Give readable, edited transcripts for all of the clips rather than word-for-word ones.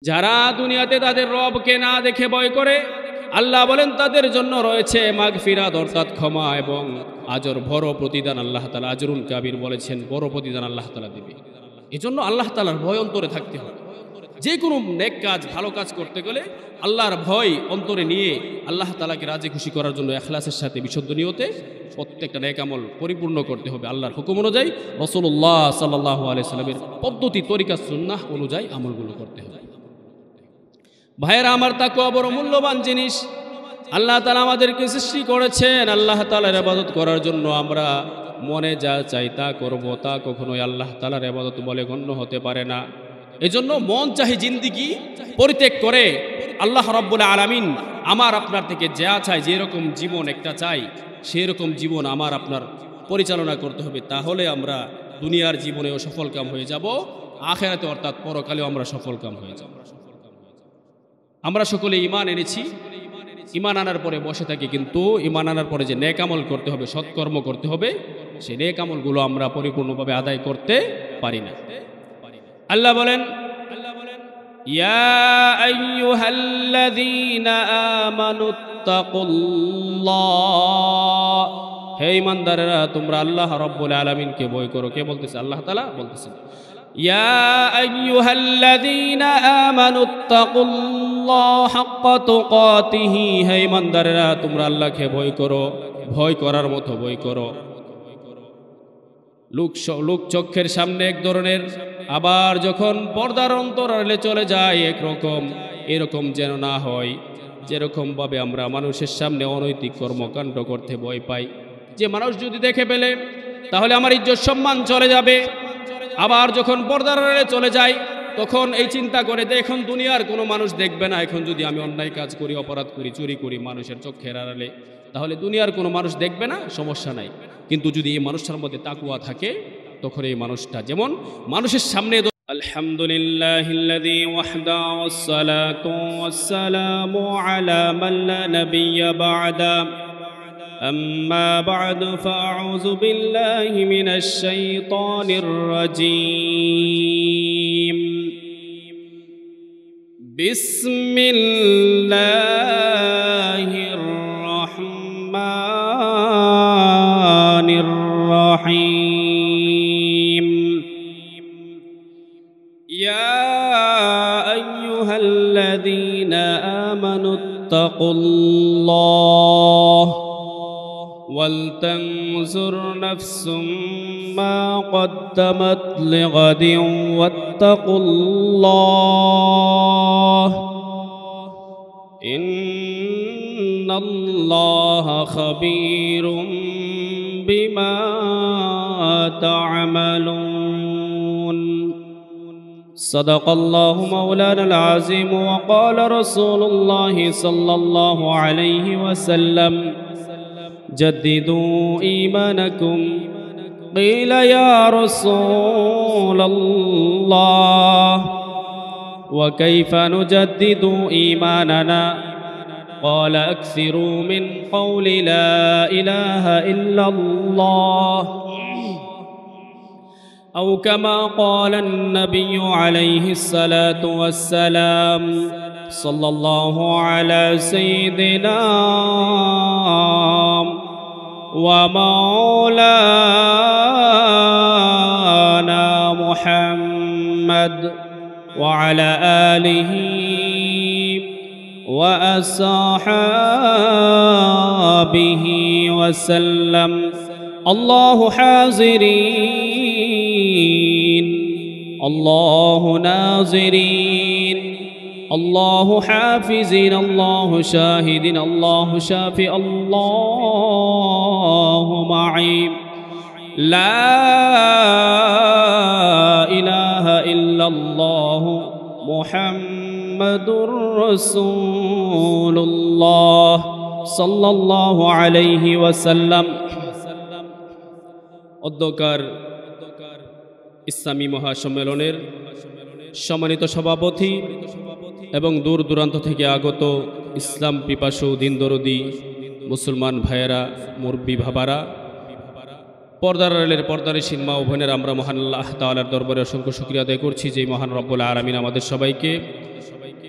যারা দুনিয়াতে তাদের রবকে না দেখে ভয় করে, আল্লাহ বলেন তাদের জন্য রয়েছে মাগফিরাত অর্থাৎ ক্ষমা এবং আজর বড় প্রতিদান। আল্লাহ তাআলা আজরুল কাবীর বলেছেন, বড় প্রতিদান আল্লাহ তাআলা দেবে। এজন্য আল্লাহ তাআলার ভয় অন্তরে থাকতে হবে। যে কোনো নেক কাজ, ভালো কাজ করতে গেলে আল্লাহর ভয় অন্তরে নিয়ে আল্লাহ তাআলাকে রাজি খুশি করার জন্য ইখলাসের সাথে বিশুদ্ধ নিয়তে প্রত্যেকটা নেক আমল পরিপূর্ণ করতে হবে। আল্লাহর হুকুম অনুযায়ী, রাসূলুল্লাহ সাল্লাল্লাহু আলাইহি সাল্লামের পদ্ধতি, তরিকা, সুন্নাহ অনুযায়ী আমলগুলো করতে হবে। ভাইয়েরা আমার, তাকওয়া বড় মূল্যবান জিনিস। আল্লাহ তাআলা আমাদেরকে সৃষ্টি করেছেন আল্লাহ তাআলার ইবাদত করার জন্য। আমরা মনে যা চাই তা করব, তা কখনোই আল্লাহ তাআলার ইবাদত বলে গণ্য হতে পারে না। এজন্য মন চাহি জিন্দেগি পরিত্যাগ করে আল্লাহ রাব্বুল আলামিন আমার আপনার থেকে যা চাই, যেরকম জীবন একটা চাই, সেরকম জীবন আমার আপনার পরিচালনা করতে হবে। তাহলে আমরা দুনিয়ার জীবনেও সফলকাম হয়ে যাব, আখিরাতে অর্থাৎ পরকালেও আমরা সফলকাম হয়ে যাব। আমরা সকলে ঈমান এনেছি, ঈমান আনার পরে বসে থাকি, কিন্তু ঈমান আনার পরে যে নেক আমল করতে হবে, সৎকর্ম করতে হবে, সেই নেক আমলগুলো আমরা পরিপূর্ণভাবে আদায় করতে পারি না। আল্লাহ বলেন, ইয়া আইয়ুহাল্লাযীনা আমানুত্তাকুল্লাহ, হে ঈমানদারেরা তোমরা আল্লাহ রাব্বুল আলামিনকে ভয় করো। কে বলতেছে? আল্লাহ তাআলা বলতেছেন, ইয়া আইয়ুহাল্লাযীনা আমানুত্তাকুল্লাহ হাক্কা তুকাতিহি, হে ঈমানদারেরা তোমরা আল্লাহকে ভয় করো, ভয় করার মতো ভয় করো। লোক চক্ষের সামনে এক ধরনের, আবার যখন পর্দার অন্তরালে চলে যায় একরকম। এরকম যেন না হয় যেরকমভাবে আমরা মানুষের সামনে অনৈতিক কর্মকাণ্ড করতে ভয় পাই, যে মানুষ যদি দেখে ফেলে তাহলে আমার ইজ্জত সম্মান চলে যাবে। আবার যখন পর্দার আড়ালে চলে যায় তখন এই চিন্তা করে যে এখন দুনিয়ার কোনো মানুষ দেখবে না, এখন যদি আমি অন্যায় কাজ করি, অপরাধ করি, চুরি করি মানুষের চোখের আড়ালে, তাহলে দুনিয়ার কোনো মানুষ দেখবে না, সমস্যা নাই। কিন্তু যদি এই মানুষটার মধ্যে তাকওয়া থাকে, তখন এই মানুষটা যেমন মানুষের সামনে, আলহামদুলিল্লাহিল্লাযী ওয়াহদা ওয়াসসালাতু ওয়াসসালামু আলা মান লা নাবিয়্যা বা'দা, আম্মা বা'দু ফাআউযু বিল্লাহি মিনাশ শাইতানির রাজীম। বিসমিল্লাহির রাহমানির রাহিম। ইয়া আইয়ুহাল্লাযীনা আমানুত্তাকুল্লাহ ওয়ালতানজুর নাফসুম মা কদ্দামাত লিগাদিন ওয়াত্তাকুল্লাহ ইন্নাল্লাহা খাবীরুম বিমা তা'মালুন। সাদাকাল্লাহু মাওলানাল আযীম ওয়া ক্বালা রাসূলুল্লাহি সাল্লাল্লাহু আলাইহি ওয়াসাল্লাম, জাদ্দিদু ঈমানাকুম। ক্বিলা ইয়া রাসূলাল্লাহ ওয়া কাইফা নুজাদ্দিদু ঈমানানা? ক্বালা আকসিরু মিন কওলি লা ইলাহা ইল্লাল্লাহ أو كما قال النبي عليه الصلاة والسلام. صلى الله على سيدنا ومولانا محمد وعلى آله وأصحابه وسلم. الله حاضرين، الله ناظرين، الله حافظين، الله شاهدين، الله شافي، الله معي. لا إله إلا الله محمد رسول الله صلى الله عليه وسلم. অধ্যকার ইসলামী মহাসম্মেলনের সম্মানিত সভাপতি এবং দূর দূরান্ত থেকে আগত ইসলাম পিপাসু দিন দরদি মুসলমান ভাইয়েরা, মুরব্বী ভাবারা, পর্দার আড়ালের পর্দানিসীন মা ও বোনেরা, আমরা মহান আল্লাহ তাআলার দরবারে অসংখ্য শুকরিয়া আদায় করছি যে মহান রব্বুল আলামিন আমাদের সবাইকে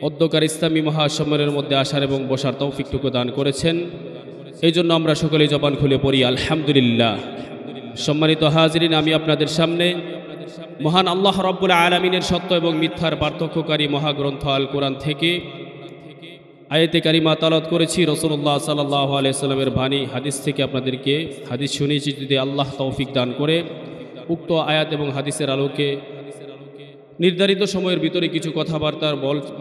অধ্যকার ইসলামী মহাসম্মেলনের মধ্যে আসার এবং বসার তৌফিকটুকু দান করেছেন। এই জন্য আমরা সকলেই জবান খুলে পড়ি আলহামদুলিল্লাহ। সম্মানিত হাজিরিন, আমি আপনাদের সামনে মহান আল্লাহ রব্বুল আলামিনের সত্য এবং মিথ্যার পার্থক্যকারী মহাগ্রন্থ আল কোরআন থেকে আয়াতে কারিমা তালাওয়াত করেছি। রাসূলুল্লাহ সাল্লাল্লাহু আলাইহি সাল্লামের বাণী হাদিস থেকে আপনাদেরকে হাদিস শুনিয়েছি। যদি আল্লাহ তৌফিক দান করে উক্ত আয়াত এবং হাদিসের আলোকে নির্ধারিত সময়ের ভিতরে কিছু কথাবার্তার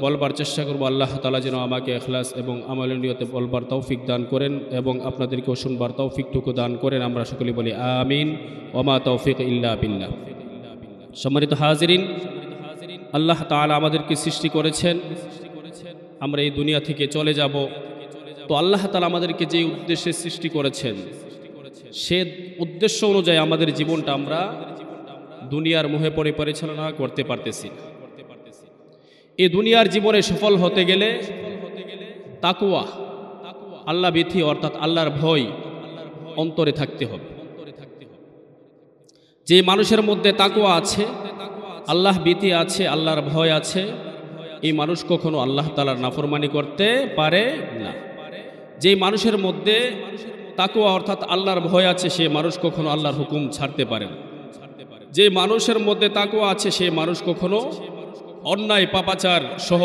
বলবার চেষ্টা করব। আল্লাহ তাআলা যেন আমাকে ইখলাস এবং আমলের নিয়তে বলবার তৌফিক দান করেন এবং আপনাদেরকেও শুনবার তৌফিকটুকু দান করেন। আমরা সকলে বলি আমিন। ওমা তৌফিক ইল্লা বিল্লাহ। সম্মানিত হাজিরিন, আল্লাহ তাআলা আমাদেরকে সৃষ্টি করেছেন, আমরা এই দুনিয়া থেকে চলে যাব। তো আল্লাহ তাআলা আমাদেরকে যে উদ্দেশ্যে সৃষ্টি করেছেন সে উদ্দেশ্য অনুযায়ী আমাদের জীবনটা আমরা দুনিয়ার মোহে পড়ে পরিচালনা করতে পারতেছি। এই দুনিয়ার জীবনে সফল হতে গেলে তাকওয়া, আল্লাহ ভীতি অর্থাৎ আল্লাহর ভয় অন্তরে থাকতে হবে। যে মানুষের মধ্যে তাকওয়া আছে, আল্লাহ ভীতি আছে, আল্লাহর ভয় আছে, এই মানুষ কখনো আল্লাহ তাআলার নাফরমানি করতে পারে না। যে মানুষের মধ্যে তাকওয়া অর্থাৎ আল্লাহর ভয় আছে সে মানুষ কখনো আল্লাহর হুকুম ছাড়তে পারে না। যে মানুষের মধ্যে তাকওয়া আছে সে মানুষ কখনো অন্যায় পাপাচার সহ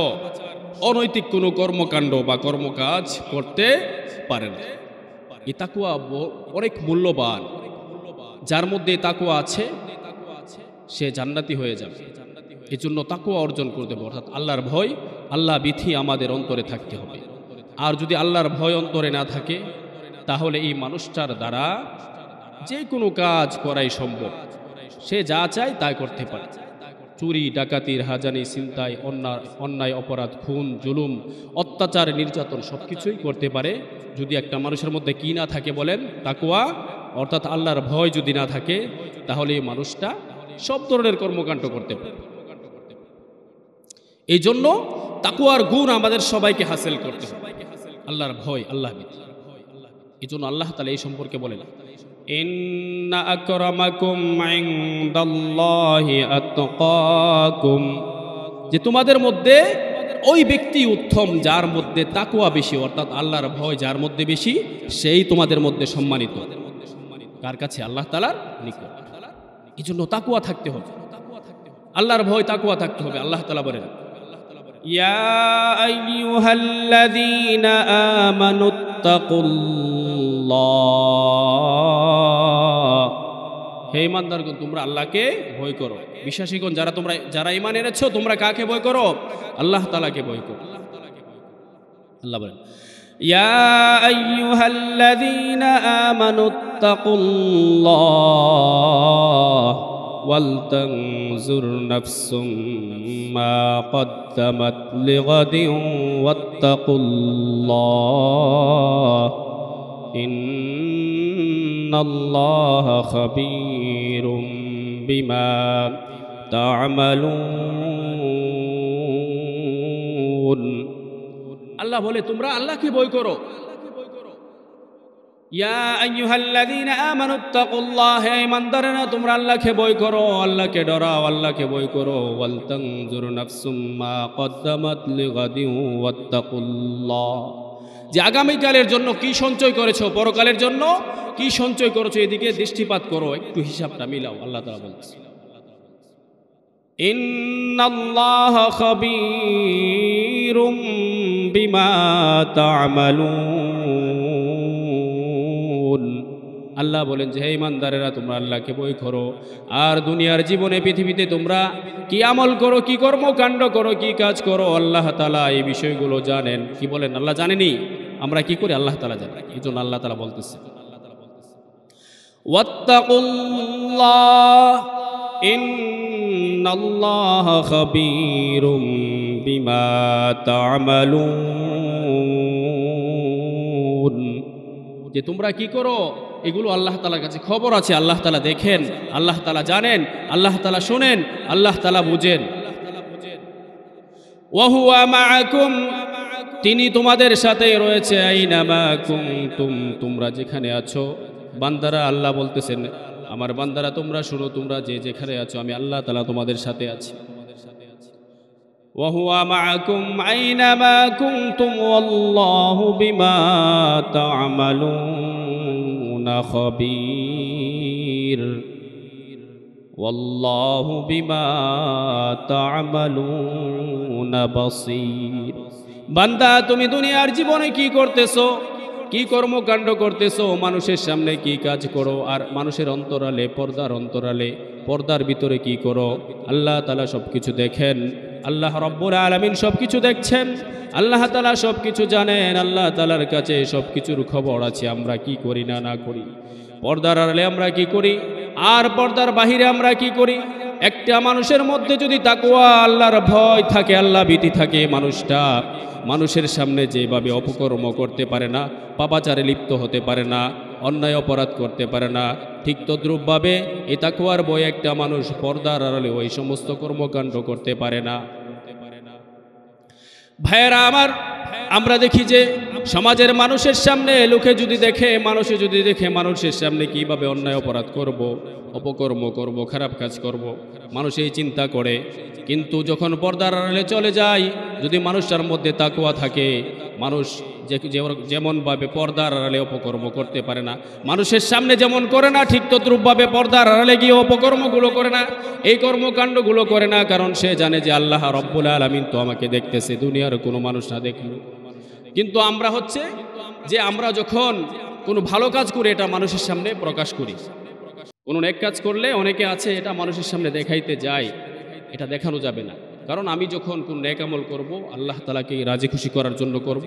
অনৈতিক কোনো কর্মকাণ্ড বা কর্মকাজ করতে পারে না। এই তাকওয়া অনেক মূল্যবান। যার মধ্যে তাকওয়া আছে সে জান্নাতি হয়ে যাবে। এই জন্য তাকওয়া অর্জন করতে হবে, অর্থাৎ আল্লাহর ভয়, আল্লাহ ভীতি আমাদের অন্তরে থাকতে হবে। আর যদি আল্লাহর ভয় অন্তরে না থাকে তাহলে এই মানুষটার দ্বারা যে কোনো কাজ করাই সম্ভব। সে যা চায় তাই করতে পারে। চুরি, ডাকাতি, রাহাজানি, ছিনতাই, অন্যায় অপরাধ, খুন, জুলুম, অত্যাচার, নির্যাতন সবকিছুই করতে পারে যদি একটা মানুষের মধ্যে কি না থাকে বলেন, তাকওয়া অর্থাৎ আল্লাহর ভয় যদি না থাকে তাহলে এই মানুষটা সব ধরনের কর্মকাণ্ড করতে পারে। এই জন্য তাকওয়ার গুণ আমাদের সবাইকে হাসিল করতে হবে, আল্লাহর ভয়, আল্লাহ ভীতি। এই জন্য আল্লাহ তাআলা এই সম্পর্কে বলেন, ইন্না আকরামাকুম ইনদাল্লাহি আতকাকুম, যে তোমাদের মধ্যে ওই ব্যক্তি উত্তম যার মধ্যে তাকওয়া বেশি, অর্থাৎ আল্লাহর ভয় যার মধ্যে বেশি সেই তোমাদের মধ্যে সম্মানিত। কার কাছে? আল্লাহ তাআলার নিকট। এই জন্য তাকওয়া থাকতে হবে, আল্লাহর ভয়, তাকওয়া থাকতে হবে। আল্লাহ তাআলা বলেন, ইয়া আইয়ুহাল্লাযীনা আমানুত্তাকুল্লাহ, হে ঈমানদারগণ তোমরা আল্লাহকে ভয় করো। বিশ্বাসীগণ যারা ঈমান এনেছো তোমরা কাকে ভয় করো? আল্লাহ তাআলাকে ভয় করো। আল্লাহ বলেন, ইয়া আইয়ুহাল্লাযীনা আমানুত্তাকুল্লাহ ওয়ালতানজুর নাফসুম মা কদ্দামাত লিগাদিন ওয়াত্তাকুল্লাহ ইন্নাল্লাহা খাবীরুম বিমা তা'মালুন। আল্লাহ বলে তোমরা আল্লাহকে ভয় করো। ইয়া আইয়ুহাল্লাযীনা আমানুত্তাকুল্লাহ, হে ঈমানদারেরা তোমরা আল্লাহকে ভয় করো, আল্লাহকে ডরাও, আল্লাহকে ভয় করো। ওয়ালতানজুর নাফসুম মা কদ্দামাত লিগাদিন ওয়াত্তাকুল্লাহ, যে আগামীকালের জন্য কি সঞ্চয় করেছো, পরকালের জন্য কি সঞ্চয় করেছো এদিকে দৃষ্টিপাত করো, একটু হিসাবটা মিলাও। আল্লাহ তাআলা বলছে, ইন্নাল্লাহা খাবীরুম বিমা তা'মালুন। আল্লাহ বলেন যে হে ঈমানদারেরা তোমরা আল্লাহকে ভয় করো, আর দুনিয়ার জীবনে পৃথিবীতে তোমরা কি আমল করো, কি কর্মকাণ্ড করো, কি কাজ করো, আল্লাহ তাআলা এই বিষয়গুলো জানেন। কি বলেন? আল্লাহ জানেনি আমরা কি করি, আল্লাহ তাআলা জানেন। এই জন্য আল্লাহ তাআলা বলতেছে, ওয়াত্তাকুল্লাহ ইন্নাল্লাহা খাবীরুম বিমা তা'মালুন, যে তোমরা কি করো এগুলো আল্লাহ তাআলার কাছে খবর আছে। আল্লাহ তাআলা দেখেন, আল্লাহ তাআলা জানেন, আল্লাহ তাআলা শোনেন, আল্লাহ তাআলা বুঝেন। ওয়া হুয়া মাআকুম, তিনি তোমাদের সাথে রয়েছে। আইনামা কুনতুম, তোমরা যেখানে আছো। বান্দারা আল্লাহ বলতেছেন আমার বান্দারা তোমরা শুনো, তোমরা যে যেখানে আছো আমি আল্লাহ তাআলা তোমাদের সাথে আছি। وهو معكم أينما كنتم والله بما تعملون خبير والله بما تعملون بصير। বান্দা তুমি দুনিয়ার জীবনে কি করতেছো, কি কর্মকাণ্ড করতেছো, মানুষের সামনে কি কাজ করো, আর মানুষের অন্তরালে পর্দার অন্তরালে পর্দার ভিতরে কি করো, আল্লাহ তাআলা সব কিছু দেখেন। আল্লাহ রব্বুল আলামিন সব কিছু দেখছেন, আল্লাহ তাআলা সব কিছু জানেন। আল্লাহ তাআলার কাছে সব কিছুর খবর আছে। আমরা কি করি না না করি, পর্দার আড়ালে আমরা কি করি আর পর্দার বাহিরে আমরা কি করি। একটা মানুষের মধ্যে যদি তাকওয়া আল্লাহর ভয় থাকে, আল্লাহ ভীতি থাকে, মানুষটা মানুষের সামনে যেভাবে অপকর্ম করতে পারে না, পাপাচারে লিপ্ত হতে পারে না, অন্যায় অপরাধ করতে পারে না, ঠিক তদ্রূপভাবে এই তাকওয়ার ভয়ে একটা মানুষ পর্দার আড়ালে ওই সমস্ত কর্মকাণ্ড করতে পারে না। ভাইয়েরা আমার, আমরা দেখি যে সমাজের মানুষের সামনে লোকে যদি দেখে, মানুষে যদি দেখে মানুষের সামনে কিভাবে অন্যায় অপরাধ করব, অপকর্ম করব, খারাপ কাজ করব, মানুষ এই চিন্তা করে। কিন্তু যখন পর্দার আড়ালে চলে যায়, যদি মানুষটার মধ্যে তাকওয়া থাকে, মানুষ যেমনভাবে পর্দার আড়ালে অপকর্ম করতে পারে না, মানুষের সামনে যেমন করে না, ঠিক তদ্রূপভাবে পর্দার আড়ালে গিয়ে অপকর্মগুলো করে না, এই কর্মকাণ্ডগুলো করে না। কারণ সে জানে যে আল্লাহ রব্বুল আলামিন তো আমাকে দেখতেছে, দুনিয়ার কোনো মানুষ না দেখলো। কিন্তু আমরা হচ্ছে যে আমরা যখন কোনো ভালো কাজ করি এটা মানুষের সামনে প্রকাশ করি, কোনো নেক কাজ করলে অনেকে আছে এটা মানুষের সামনে দেখাইতে যায়, এটা দেখানো যাবে না। কারণ আমি যখন কোন নেক আমল করব আল্লাহ তাআলাকে রাজি খুশি করার জন্য করব,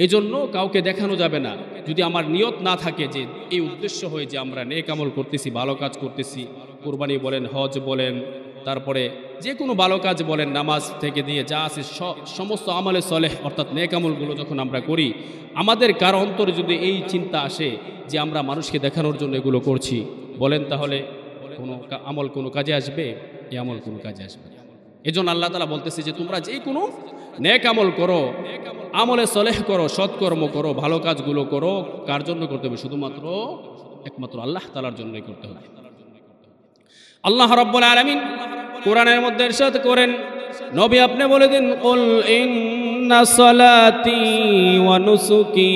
এই জন্য কাউকে দেখানো যাবে না। যদি আমার নিয়ত না থাকে যে এই উদ্দেশ্য হয় যে আমরা নেক আমল করতেছি, ভালো কাজ করতেছি, কুরবানি বলেন, হজ বলেন, তারপরে যে কোনো ভালো কাজ বলেন, নামাজ থেকে দিয়ে যা আছে সমস্ত আমলে সলেহ অর্থাৎ নেক আমলগুলো যখন আমরা করি, আমাদের কার অন্তরে যদি এই চিন্তা আসে যে আমরা মানুষকে দেখানোর জন্য এগুলো করছি, বলেন তাহলে কোনো আমল কোনো কাজে আসবে? এই আমল কোনো কাজে আসবে না। এজন্য আল্লাহ তাআলা বলতেছে যে তোমরা যে কোনো নেক আমল করো, আমলে সলেহ করো, সৎকর্ম করো, ভালো কাজগুলো করো, কার জন্য করতে হবে? শুধুমাত্র একমাত্র আল্লাহ তাআলার জন্যই করতে হবে। আল্লাহ রাব্বুল আলামিন কোরআনের মধ্যে ইরশাদ করেন, নবী আপনি বলে দিন, কুল ইন্না সালাতি ওয়া নুসুকি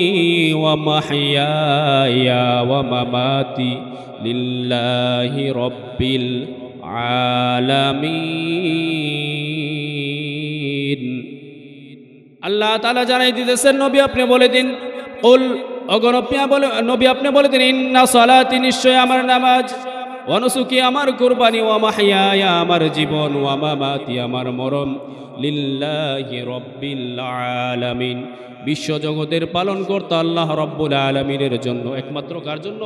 ওয়া মাহইয়ায়া ওয়া মামাতি লিল্লাহি রাব্বিল আলামিন। আল্লাহ তাআলা জানাই দিতেছেন, নবী আপনি বলে দিন, কুল নবী আপনি বলে দিন, ইন্না সালাতি নিশ্চয় আমার নামাজ, ওয়া নুসুকি আমার কুরবানি, ওয়া মাহইয়ায়া আমার জীবন, ওয়া মামাতি আমার মরণ, লিল্লাহি রাব্বিল আলামিন বিশ্বজগতের পালনকর্তা আল্লাহ রাব্বুল আলামিনের জন্য। একমাত্র কার জন্য?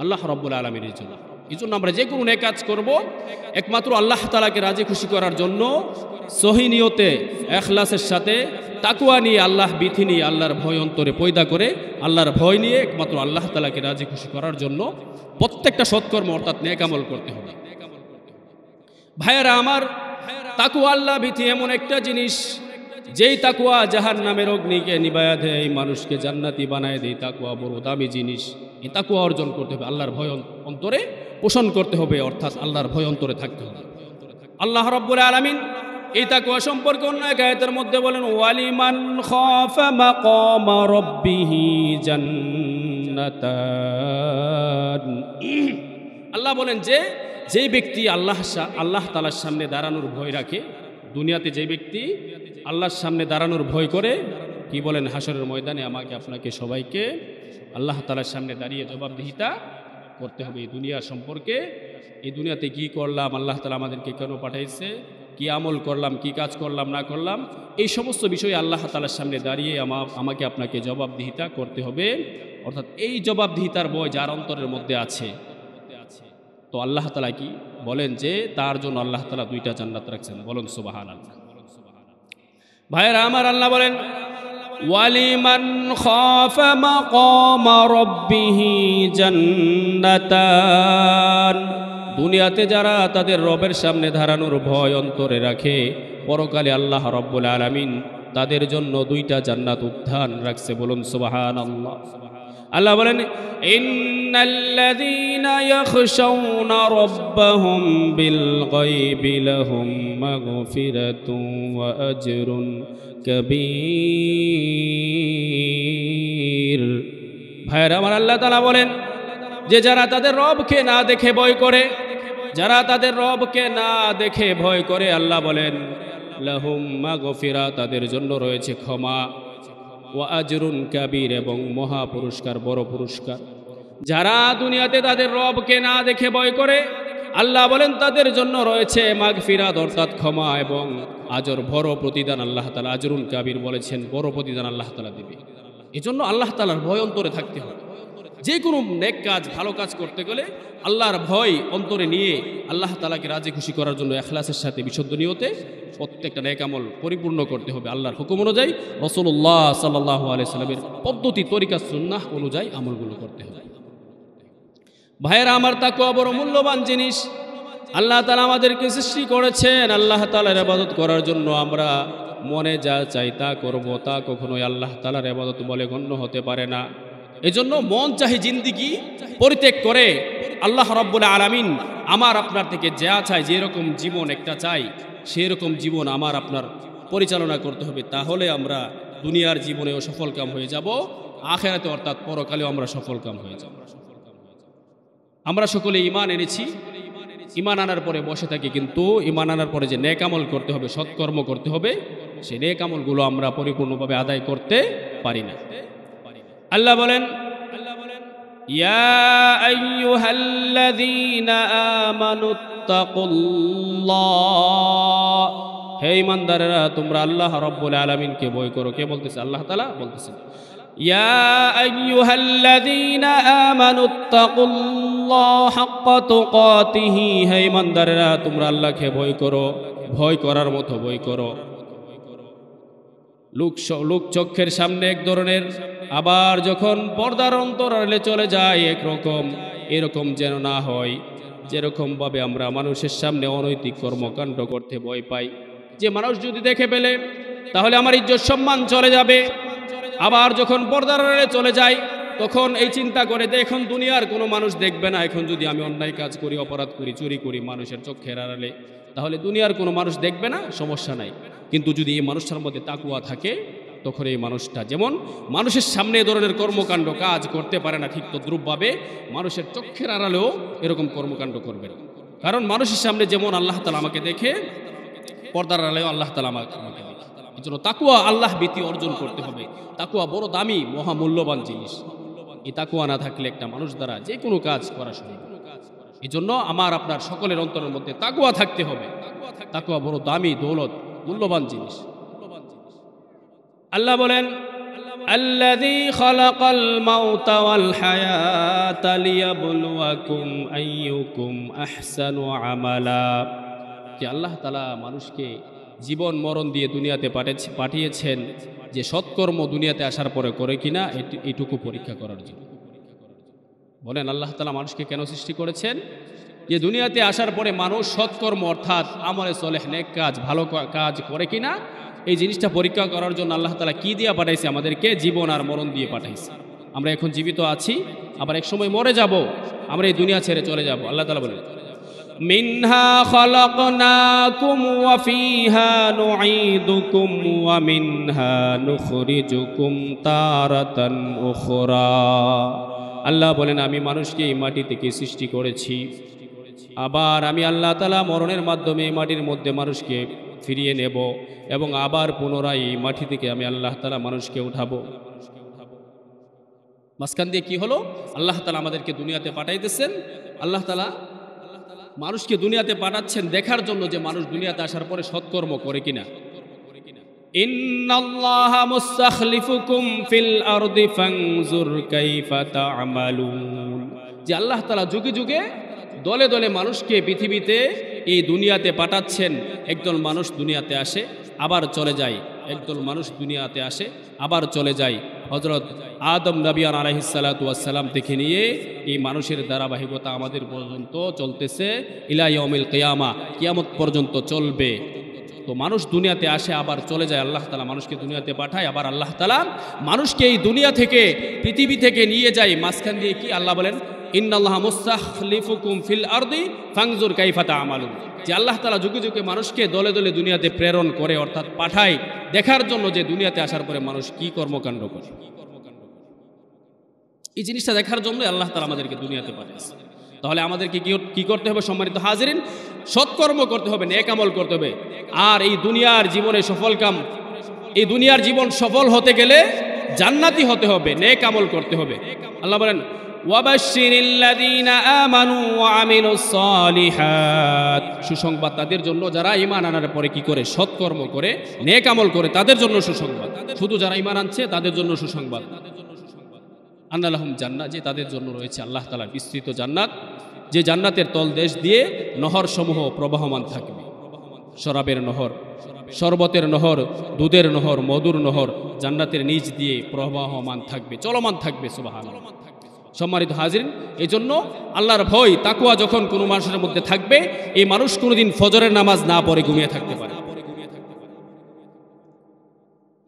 আল্লাহ রাব্বুল আলামিনের জন্য। এই জন্য আমরা যে কোনো নেক কাজ করব একমাত্র আল্লাহ তাআলাকে রাজি খুশি করার জন্য, সহি নিয়তে ইখলাসের সাথে, তাকওয়া নিয়ে, আল্লাহ ভীতি নিয়ে, আল্লাহর ভয় অন্তরে পয়দা করে, আল্লাহর ভয় নিয়ে একমাত্র আল্লাহ তাআলাকে রাজি খুশি করার জন্য প্রত্যেকটা সৎকর্ম অর্থাৎ নেক আমল করতে হবে। ভাইয়েরা আমার, তাকওয়া আল্লাহ ভীতি এমন একটা জিনিস, যেই তাকওয়া জাহান্নামের অগ্নিকে নিভায়া দেয়, মানুষকে জান্নাতি বানায় দেয়। তাকওয়া বড় দামি জিনিস। এই তাকওয়া অর্জন করতে হবে, আল্লাহর ভয় অন্তরে পোষণ করতে হবে, অর্থাৎ আল্লাহর ভয় অন্তরে থাকতে হবে। আল্লাহ রাব্বুল আলামিন এই তাকওয়া সম্পর্কে অন্য এক আয়াতের মধ্যে বলেন, ওয়ালিমান খাফা মাকামা রাব্বিহি জান্নাতান। আল্লাহ বলেন যে যেই ব্যক্তি আল্লাহ তাআলার সামনে দাঁড়ানোর ভয় রাখে, দুনিয়াতে যে ব্যক্তি আল্লাহর সামনে দাঁড়ানোর ভয় করে, কি বলেন, হাসরের ময়দানে আমাকে আপনাকে সবাইকে আল্লাহ তাআলার সামনে দাঁড়িয়ে জবাবদিহিতা করতে হবে এই দুনিয়া সম্পর্কে। এই দুনিয়াতে কি করলাম, আল্লাহ তাআলা আমাদেরকে কেন পাঠাইছে, কি আমল করলাম, কি কাজ করলাম না করলাম, এই সমস্ত বিষয়ে আল্লাহ তাআলার সামনে দাঁড়িয়ে আমাকে আপনাকে জবাবদিহিতা করতে হবে। অর্থাৎ এই জবাবদিহিতার ভয় যার অন্তরের মধ্যে আছে, তো আল্লাহ তাআলা কি বলেন যে তার জন্য আল্লাহ তাআলা দুইটা জান্নাত রাখছেন। বলুন সুবহানাল্লাহ। ভাইরা আমার, আল্লাহ বলেন, ওয়ালিমান খাফা মাকামা রাব্বিহি জান্নাতান। দুনিয়াতে যারা তাদের রবের সামনে দাঁড়ানোর ভয় অন্তরে রাখে, পরকালে আল্লাহ রাব্বুল আলামিন তাদের জন্য দুইটা জান্নাত উদ্যান রাখছে। বলুন সুবহানাল্লাহ। আল্লাহ বলেন ইন্নাল্লাযীনা ইয়াখশাউনা রাব্বাহুম বিল গায়বি লাহুম মাগফিরাতুন ওয়া আজরুন কাবীর। ভাইরা আমার, আল্লাহ তাআলা বলেন যে যারা তাদের রবকে না দেখে ভয় করে, যারা তাদের রবকে না দেখে ভয় করে, আল্লাহ বলেন লাহুম মাগফিরা, তাদের জন্য রয়েছে ক্ষমা, ওয়া আজরুন কাবীর, এবং মহা পুরস্কার, বড় পুরস্কার। যারা দুনিয়াতে তাদের রবকে না দেখে ভয় করে, আল্লাহ বলেন তাদের জন্য রয়েছে মাগফিরাত অর্থাৎ ক্ষমা এবং আজর, বড় প্রতিদান। আল্লাহ তাআলা আজরুন কাবীর বলেছেন, বড় প্রতিদান আল্লাহ তাআলা দেবে। এজন্য আল্লাহ তাআলার ভয় অন্তরে থাকতে হবে। যে কোনো নেক কাজ, ভালো কাজ করতে গেলে আল্লাহর ভয় অন্তরে নিয়ে আল্লাহ তাআলাকে রাজি খুশি করার জন্য ইখলাসের সাথে বিশুদ্ধ নিয়তে প্রত্যেকটা নেক আমল পরিপূর্ণ করতে হবে। আল্লাহর হুকুম অনুযায়ী, রাসূলুল্লাহ সাল্লাল্লাহু আলাইহি সাল্লামের পদ্ধতি, তরিকা, সুন্নাহ অনুযায়ী আমলগুলো করতে হবে। ভাইয়েরা আমার, তাকওয়া বড় মূল্যবান জিনিস। আল্লাহ তাআলা আমাদেরকে সৃষ্টি করেছেন আল্লাহ তাআলার ইবাদত করার জন্য। আমরা মনে যা চাই তা করব, তা কখনোই আল্লাহ তাআলার ইবাদত বলে গণ্য হতে পারে না। এজন্য মন চাহি জিন্দিগি পরিত্যাগ করে আল্লাহ রাব্বুল আলামিন আমার আপনার থেকে যা চাই, যেরকম জীবন একটা চাই, সেরকম জীবন আমার আপনার পরিচালনা করতে হবে। তাহলে আমরা দুনিয়ার জীবনেও সফলকাম হয়ে যাব, আখিরাতে অর্থাৎ পরকালেও আমরা সফলকাম হয়ে যাব। আমরা সকলে ঈমান এনেছি, ঈমান আনার পরে বসে থাকি, কিন্তু ঈমান আনার পরে যে নেক আমল করতে হবে, সৎকর্ম করতে হবে, সেই নেক আমলগুলো আমরা পরিপূর্ণভাবে আদায় করতে পারি না। আল্লাহ বলেন ইয়া আইয়ুহাল্লাযীনা আমানুত্তাকুল্লাহ, হে ঈমানদারেরা তোমরা আল্লাহ রাব্বুল আলামিনকে ভয় করো। কে বলতেছে? আল্লাহ তাআলা বলতেছেন ইয়া আইয়ুহাল্লাযীনা আমানুত্তাকুল্লাহ হাক্কা তুকাতিহি, হে ঈমানদারেরা তোমরা আল্লাহকে ভয় করো, ভয় করার মতো ভয় করো। লোক চক্ষের সামনে এক ধরনের, আবার যখন পর্দার অন্তরালে চলে যায় একরকম। এরকম যেন না হয় যেরকমভাবে আমরা মানুষের সামনে অনৈতিক কর্মকাণ্ড করতে ভয় পাই, যে মানুষ যদি দেখে ফেলে তাহলে আমার ইজ্জত সম্মান চলে যাবে। আবার যখন পর্দার আড়ালে চলে যায় তখন এই চিন্তা করে যে এখন দুনিয়ার কোনো মানুষ দেখবে না, এখন যদি আমি অন্যায় কাজ করি, অপরাধ করি, চুরি করি মানুষের চোখের আড়ালে, তাহলে দুনিয়ার কোনো মানুষ দেখবে না, সমস্যা নাই। কিন্তু যদি এই মানুষটার মধ্যে তাকওয়া থাকে, তখন এই মানুষটা যেমন মানুষের সামনে এ ধরনের কর্মকাণ্ড কাজ করতে পারে না, ঠিক তদ্রূপভাবে মানুষের চোখের আড়ালেও এরকম কর্মকাণ্ড করবে না। কারণ মানুষের সামনে যেমন আল্লাহ তাআলা আমাকে দেখে, পর্দার আড়ালেও আল্লাহ তাআলা আমাকে দেখে। এই জন্য তাকওয়া, আল্লাহ ভীতি অর্জন করতে হবে। তাকওয়া বড় দামি, মহামূল্যবান জিনিস। এই তাকওয়া না থাকলে একটা মানুষ দ্বারা যে কোনো কাজ করা সম্ভব। এই জন্য আমার আপনার সকলের অন্তরের মধ্যে তাকওয়া থাকতে হবে। তাকওয়া বড় দামি, দৌলত, মূল্যবান জিনিস। আল্লাহ বলেন আল্লাযী খালাকাল মাউতা ওয়াল হায়াতা লিয়াবলুয়াকুম আইয়ুকুম আহসানু আমালা, যে আল্লাহ তাআলা মানুষকে জীবন মরণ দিয়ে দুনিয়াতে পাঠিয়েছেন যে সৎকর্ম দুনিয়াতে আসার পরে করে কিনা, এইটুকু পরীক্ষা করার জন্য। বলেন আল্লাহ তাআলা মানুষকে কেন সৃষ্টি করেছেন? যে দুনিয়াতে আসার পরে মানুষ সৎকর্ম অর্থাৎ আমলে সলেহ, নেক কাজ, ভালো কাজ করে কিনা, এই জিনিসটা পরীক্ষা করার জন্য আল্লাহ তাআলা কি দিয়ে পাঠাইছে? আমাদেরকে জীবন আর মরণ দিয়ে পাঠাইছে। আমরা এখন জীবিত আছি, আবার এক সময় মরে যাব, আমরা এই দুনিয়া ছেড়ে চলে যাব। আল্লাহ তাআলা বলেন মিনহা খালাকনাকুম ওয়া ফিহা নুঈদুকুম ওয়া মিনহা নুখরিজুকুম তারাতান উখরা। আল্লাহ বলেন আমি মানুষকে এই মাটি থেকে সৃষ্টি করেছি, আবার আমি আল্লাহ তাআলা মরণের মাধ্যমে এই মাটির মধ্যে মানুষকে ফিরিয়ে নেব, এবং আবার পুনরায় এই মাটি থেকে আমি আল্লাহ তাআলা মানুষকে উঠাবো। মাঝখান দিয়ে কি হলো? আল্লাহ তাআলা আমাদেরকে দুনিয়াতে পাঠাইতেছেন। আল্লাহ তাআলা মানুষকে দুনিয়াতে পাঠাচ্ছেন দেখার জন্য যে মানুষ দুনিয়াতে আসার পরে সৎকর্ম করে কিনা। ইন্নাল্লাহা মুস্তাখলিফুকুম ফিল আরদি ফানজুর কাইফা তা'মালুন, যে আল্লাহ তাআলা যুগে যুগে দলে দলে মানুষকে পৃথিবীতে এই দুনিয়াতে পাঠাচ্ছেন। একদল মানুষ দুনিয়াতে আসে আবার চলে যায়, একদল মানুষ দুনিয়াতে আসে আবার চলে যায়। হযরত আদম নবী আলাইহিস সালাতু ওয়াস সালাম থেকে নিয়ে এই মানুষের ধারাবাহিকতা আমাদের পর্যন্ত চলতেছে, ইলা ইয়াউমিল কিয়ামা, কিয়ামত পর্যন্ত চলবে। তো মানুষ দুনিয়াতে আসে আবার চলে যায়, আল্লাহ তাআলা মানুষকে দুনিয়াতে পাঠায়, আবার আল্লাহ তাআলা মানুষকে এই দুনিয়া থেকে পৃথিবী থেকে নিয়ে যায় মাঝখান দিয়ে। কি আল্লাহ বলেন, ইন্নাল্লাহা মুস্তাখলিফুকুম ফিল আরদি ফানজুর কাইফা তা'মালুন, যে আল্লাহ তাআলা যুগে যুগে মানুষকে দলে দলে দুনিয়াতে প্রেরণ করে, অর্থাৎ পাঠায় দেখার জন্য যে দুনিয়াতে আসার পরে মানুষ কি কর্মকাণ্ড করে। এই জিনিসটা দেখার জন্য আল্লাহ তাআলা আমাদেরকে দুনিয়াতে পাঠিয়েছে। তাহলে আমাদেরকে কি করতে হবে সম্মানিত হাজিরিন? সৎকর্ম করতে হবে, নেক আমল করতে হবে। আর এই দুনিয়ার জীবনে এই দুনিয়ার জীবন সফল হতে গেলে জান্নাতি হতে হবে, নেক আমল করতে হবে। আল্লাহ বলেন, ওয়াবাশশিরিল্লাযীনা আমানু ওয়া আমিলুস সালিহাত, সুসংবাদ তাদের জন্য যারা ঈমান আনার পরে কি করে, সৎকর্ম করে, নেক আমল করে, তাদের জন্য সুসংবাদ। শুধু যারা ঈমান আনছে তাদের জন্য সুসংবাদ। আন্না লাহুম জান্নাত, যে তাদের জন্য রয়েছে আল্লাহ তাআলার বিস্তৃত জান্নাত, যে জান্নাতের তলদেশ দিয়ে নহর সমূহ প্রবাহমান থাকবে। শরাবের নহর, শরবতের নহর, দুধের নহর, মধুর নহর জান্নাতের নিচ দিয়ে প্রবাহমান থাকবে, চলমান থাকবে। সুবহানাল্লাহ। সম্মানিত হাজিরিন, এই জন্য আল্লাহর ভয় তাকওয়া যখন কোনো মানুষের মধ্যে থাকবে, এই মানুষ কোনোদিন ফজরের নামাজ না পড়ে ঘুমিয়ে থাকতে পারে।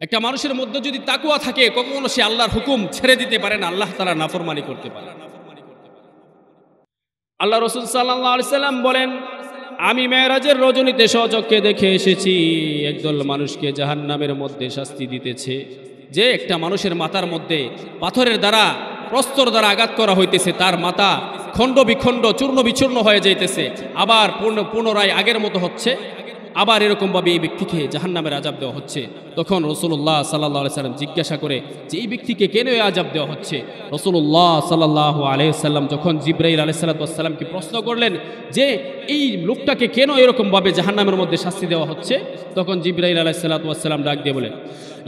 একটা মানুষের মধ্যে যদি তাকওয়া থাকে, কখনো সে আল্লাহর হুকুম ছেড়ে দিতে পারে না, আল্লাহ তাআলার নাফরমানি করতে পারে না। আল্লাহ রাসূল সাল্লাল্লাহু আলাইহি সাল্লাম বলেন, আমি মেরাজের রজনীতে স্বচক্ষে দেখে এসেছি একদল মানুষকে জাহান্নামের মধ্যে শাস্তি দিতেছে, যে একটা মানুষের মাথার মধ্যে পাথরের দ্বারা, প্রস্তর দ্বারা আঘাত করা হইতেছে, তার মাথা খণ্ড বিখণ্ড চূর্ণ বিচূর্ণ হয়ে যাইতেছে, আবার পুনরায় আগের মতো হচ্ছে, আবার এরকমভাবে এই ব্যক্তিকে জাহান্নামের আযাব দেওয়া হচ্ছে। তখন রাসূলুল্লাহ সাল্লাল্লাহু আলাইহি সাল্লাম জিজ্ঞাসা করে যে এই ব্যক্তিকে কেন এই আযাব দেওয়া হচ্ছে? রাসূলুল্লাহ সাল্লাল্লাহু আলাইহি সাল্লাম যখন জিবরাইল আলাইহিস সালামকে প্রশ্ন করলেন যে এই লোকটাকে কেন এরকমভাবে জাহান্নামের মধ্যে শাস্তি দেওয়া হচ্ছে, তখন জিবরাইল আলাইহিস সালাম ডাক দিয়ে বলেন,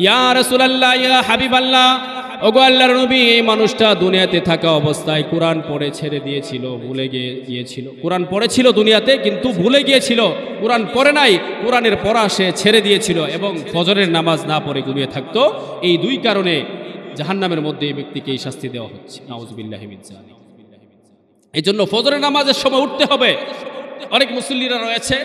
ইয়া রাসূলুল্লাহ, ইয়া হাবিবাল্লাহ, ওগো আল্লাহর নবী, এই মানুষটা দুনিয়াতে থাকা অবস্থায় কোরআন পড়ে ছেড়ে দিয়েছিল, ভুলে গিয়েছিল। কোরআন পড়েছিল দুনিয়াতে, কিন্তু ভুলে গিয়েছিল, কোরআন পড়ে নাই, কোরআনের পড়া সে ছেড়ে দিয়েছিল এবং ফজরের নামাজ না পড়ে ঘুমিয়ে থাকতো। এই দুই কারণে জাহান্নামের মধ্যে এই ব্যক্তিকে এই শাস্তি দেওয়া হচ্ছে। নাউযুবিল্লাহি মিন যালিক। এই জন্য ফজরের নামাজের সময় উঠতে হবে। অনেক মুসল্লিরা রয়েছে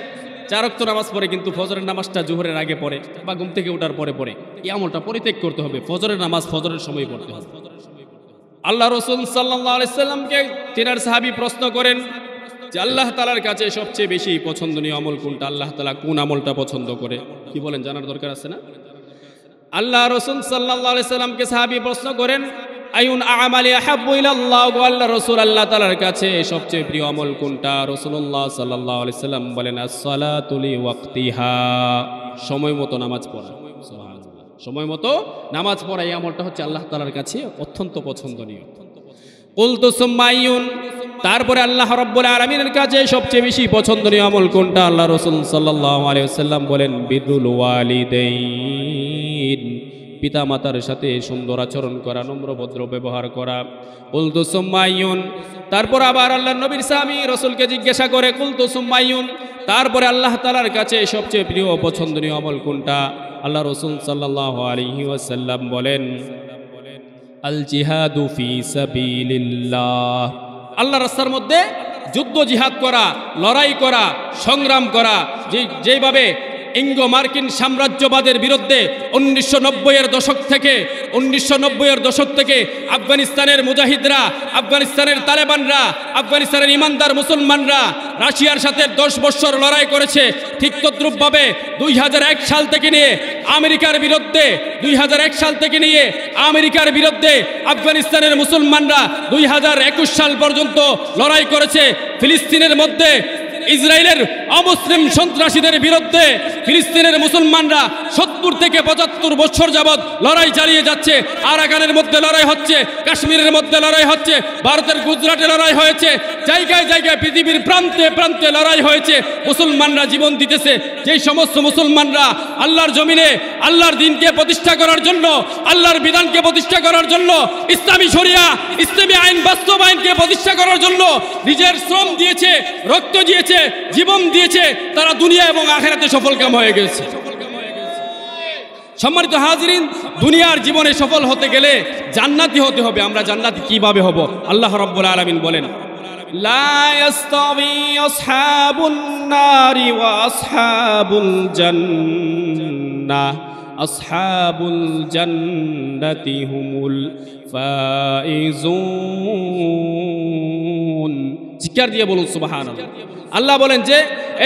4 ওয়াক্ত নামাজ পড়ে, কিন্তু ফজরের নামাজটা জোহরের আগে পড়ে বা ঘুম থেকে ওঠার পরে পড়ে। এই আমলটা পরিত্যাগ করতে হবে। ফজরের নামাজ ফজরের সময় পড়তে হবে। আল্লাহ রাসূল সাল্লাল্লাহু আলাইহি সাল্লামকে তিনার সাহাবী প্রশ্ন করেন যে আল্লাহ তাআলার কাছে সবচেয়ে বেশি পছন্দনীয় আমল কোনটা? আল্লাহ তাআলা কোন আমলটা পছন্দ করে? কি বলেন, জানার দরকার আছে না? আল্লাহ রাসূল সাল্লাল্লাহু আলাইহি সাল্লামকে সাহাবী প্রশ্ন করেন, আইউন আমালি আহাব্বু ইলাল্লাহ, গো আল্লাহ রাসূল, আল্লাহ তাআলার কাছে সবচেয়ে প্রিয় আমল কোনটা? রাসূলুল্লাহ সাল্লাল্লাহু আলাইহি সাল্লাম বলেন, আস-সালাতু লিওয়াক্তিহা, সময় মতো নামাজ পড়া। সুবহানাল্লাহ। সময় মতো নামাজ পড়া, এই আমলটা হচ্ছে আল্লাহ তাআলার কাছে অত্যন্ত পছন্দনীয়। কুলতু সুম্মা আইয়ুন, তারপরে আল্লাহ রাব্বুল আলামিনের কাছে সবচেয়ে বেশি পছন্দনীয় আমল কোনটা? আল্লাহ রাসূল সাল্লাল্লাহু আলাইহি ওয়াসাল্লাম বলেন, বিররুল ওয়ালিদাইন, পিতা মাতার সাথে সুন্দর আচরণ করা, নম্র ভদ্র ব্যবহার করা। কুলতু সুম্মা আইয়ুন, তারপর আবার আল্লাহর নবীর সাহাবী রাসূলকে জিজ্ঞাসা করে, কুলতু সুম্মা আইয়ুন, তারপরে আল্লাহ তাআলার কাছে সবচেয়ে প্রিয় পছন্দনীয় আমল কোনটা? আল্লাহ রাসূল সাল্লাল্লাহু আলাইহি ওয়াসাল্লাম বলেন, আল জিহাদু ফি সাবিলিল্লাহ, আল্লাহর রাস্তার মধ্যে যুদ্ধ জিহাদ করা, লড়াই করা, সংগ্রাম করা। যেভাবে ইঙ্গো মার্কিন সাম্রাজ্যবাদের বিরুদ্ধে 1990-এর দশক থেকে আফগানিস্তানের মুজাহিদরা, আফগানিস্তানের তালেবানরা, আফগানিস্তানের ইমানদার মুসলমানরা রাশিয়ার সাথে 10 বছর লড়াই করেছে, ঠিক তদ্রূপভাবে 2001 সাল থেকে নিয়ে আমেরিকার বিরুদ্ধে আফগানিস্তানের মুসলমানরা 2021 সাল পর্যন্ত লড়াই করেছে। ফিলিস্তিনের মধ্যে ইসরায়েলের অমুসলিম সন্ত্রাসীদের বিরুদ্ধে ফিলিস্তিনের মুসলমানরা 70 থেকে 75 বছর যাবৎ লড়াই চালিয়ে যাচ্ছে। আরাকানের মধ্যে লড়াই হচ্ছে, কাশ্মীরের মধ্যে লড়াই হচ্ছে, ভারতের গুজরাটে লড়াই হয়েছে, জায়গায় জায়গায় পৃথিবীর প্রান্তে প্রান্তে লড়াই হয়েছে। মুসলমানরা জীবন দিতেছে। যেই সমস্ত মুসলমানরা আল্লাহর জমিনে আল্লাহর দ্বীনকে প্রতিষ্ঠা করার জন্য, আল্লাহর বিধানকে প্রতিষ্ঠা করার জন্য, ইসলামী শরিয়া, ইসলামী আইন বাস্তবায়নকে প্রতিষ্ঠা করার জন্য নিজের শ্রম দিয়েছে, রক্ত দিয়েছে, জীবন দিয়েছে, তারা দুনিয়া এবং আখিরাতে সফলকাম হয়ে গেছে। সম্মানিত হাজিরিন, দুনিয়ার জীবনে সফল হতে গেলে জান্নাতি হতে হবে। আমরা জান্নাতি কিভাবে হব? আল্লাহ রাব্বুল আলামিন বলেন, লা ইয়াস্তাবি আসহাবুন নারি ওয়া আসহাবুল জান্নাহ আসহাবুল জান্নাতি হুমুল ফাইজুন। জিকির দিয়ে বলুন সুবহানাল্লাহ। আল্লাহ বলেন যে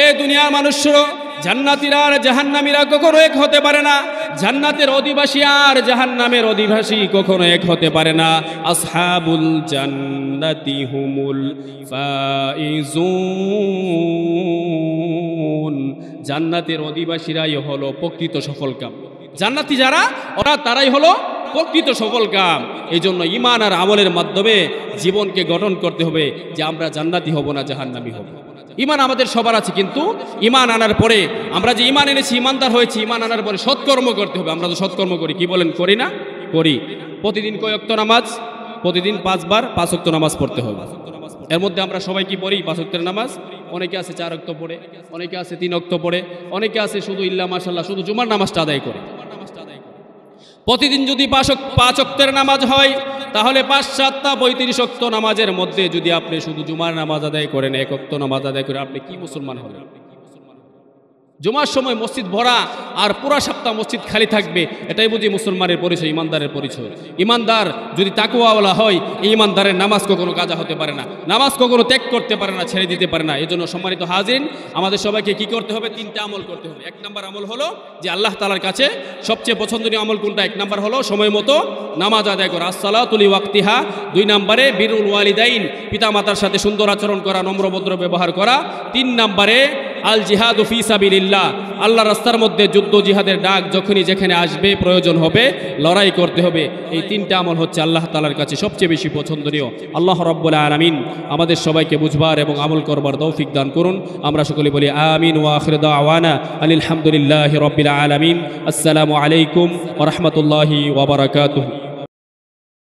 এই দুনিয়ার মানুষরা জান্নাতীরা আর জাহান্নামীরা কখনো এক হতে পারে না, জান্নাতের অধিবাসী আর জাহান্নামের অধিবাসী কখনো এক হতে পারে না। আসহাবুল জান্নাতি হুমুল ফাইজুন, জান্নাতের অধিবাসীরাই হলো প্রকৃত সফলকাম। জান্নাতি যারা ওরা তারাই হলো প্রকৃত সফলকাম। এই জন্য ঈমান আর আমলের মাধ্যমে জীবনকে গঠন করতে হবে যে আমরা জান্নাতি হব না জাহান্নামী হব। ঈমান আমাদের সবার আছে, কিন্তু ঈমান আনার পরে আমরা যে ঈমান এনেছি, ঈমানদার হয়েছি, ঈমান আনার পরে সৎকর্ম করতে হবে। আমরা তো সৎকর্ম করি, কি বলেন করি না? করি। প্রতিদিন কয় ওয়াক্ত নামাজ? প্রতিদিন 5 বার 5 ওয়াক্ত নামাজ পড়তে হবে। এর মধ্যে আমরা সবাই কি পড়ি? 5 ওয়াক্তের নামাজ। অনেকে আছে 4 ওয়াক্ত পড়ে, অনেকে আছে 3 ওয়াক্ত পড়ে, অনেকে আছে শুধু ইল্লা মাশাআল্লাহ শুধু জুমার নামাজটা আদায় করে। প্রতিদিন যদি 5 ওয়াক্তের নামাজ হয় তাহলে 5 7 35 ওয়াক্ত নামাজের মধ্যে যদি আপনি শুধু জুমার নামাজ আদায় করেন, 1 ওয়াক্ত নামাজ আদায় করে, আপনি কি মুসলমান হলেন? জুমার সময় মসজিদ ভরা আর পুরা সপ্তাহ মসজিদ খালি থাকবে, এটাই বুঝি মুসলমানের পরিচয়, ইমানদারের পরিচয়। ইমানদার যদি তাকওয়াওয়ালা হয়, এই ইমানদারের নামাজ কখনো কাজা হতে পারে না, নামাজ কখনো ত্যাগ করতে পারে না, ছেড়ে দিতে পারে না। এজন্য সম্মানিত হাজিরিন, আমাদের সবাইকে কি করতে হবে? 3টা আমল করতে হবে। 1 নম্বর আমল হলো যে আল্লাহ তাআলার কাছে সবচেয়ে পছন্দনীয় আমল কোনটা? 1 নম্বর হলো সময় মতো নামাজ আদায় করা, আসসালাতু লিওয়াক্তিহা। 2 নম্বরে বিরুল ওয়ালিদাইন, পিতামাতার সাথে সুন্দর আচরণ করা, নম্রভদ্র ব্যবহার করা। 3 নম্বরে আল জিহাদু ফি সাবিলিল্লাহ, আল্লাহর রাস্তার মধ্যে যুদ্ধ জিহাদের ডাক যখনই যেখানে আসবে প্রয়োজন হবে লড়াই করতে হবে। এই 3টা আমল হচ্ছে আল্লাহ তাআলার কাছে সবচেয়ে বেশি পছন্দনীয়। আল্লাহ রাব্বুল আলামিন আমাদের সবাইকে বুঝবার এবং আমল করবার তৌফিক দান করুন। আমরা সকলে বলি আমিন ওয়া আখিরু দাওয়ানা আলহামদুলিল্লাহি রাব্বিল আলামিন। আসসালামু আলাইকুম ওয়া রাহমাতুল্লাহি ওয়া বারাকাতুহু।